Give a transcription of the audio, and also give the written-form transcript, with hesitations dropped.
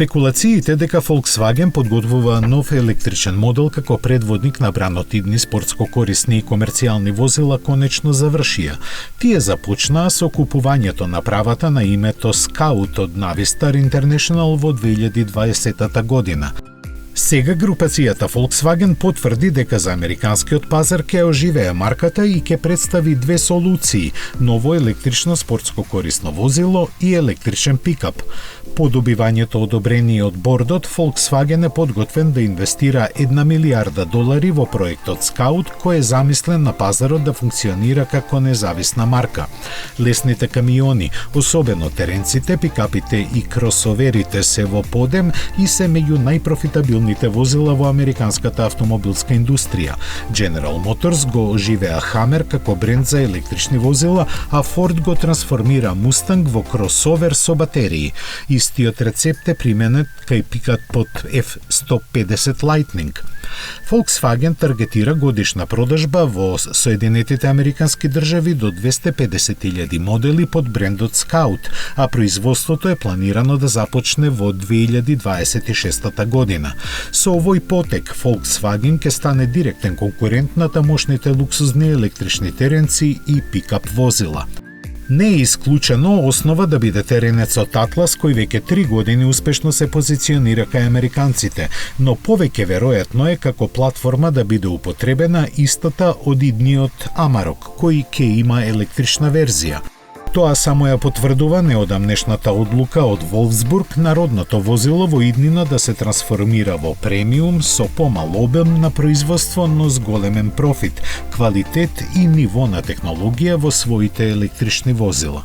Спекулациите дека Volkswagen подготвува нов електричен модел како предводник на бранот идни спортско-корисни и комерцијални возила конечно завршија. Тие започнаа со купувањето на правата на името Scout од Navistar International во 2020 година. Сега групацијата Volkswagen потврди дека за американскиот пазар ќе оживее марката и ќе представи две солуции: ново електрично спортско корисно возило и електричен пикап. По добивањето одобрение од бордот, Volkswagen е подготвен да инвестира $1 милиарда во проектот Scout, кој е замислен на пазарот да функционира како независна марка. Лесните камиони, особено теренците, пикапите и кросоверите се во подем и се меѓу најпрофитабилните возила во американската автомобилска индустрија. General Motors го оживеа Hammer како бренд за електрични возила, а Ford го трансформира Mustang во кросовер со батерии. Истиот рецепт е применет кај пикапот F-150 Lightning. Volkswagen таргетира годишна продажба во Соединетите Американски држави до 250.000 модели под брендот Scout, а производството е планирано да започне во 2026 година. Со овој потек, Volkswagen ќе стане директен конкурент на тамошните луксузни електрични теренци и пикап возила. Не е исклучено основа да биде теренецот Атлас, кој веќе 3 години успешно се позиционира кај американците, но повеќе веројатно е како платформа да биде употребена истата од идниот Amarok, кој ќе има електрична верзија. Тоа само ја потврдува неодамнешната одлука од Волфсбург народното возило во иднина да се трансформира во премиум со помал обем на производство, но с големен профит, квалитет и ниво на технологија во своите електрични возила.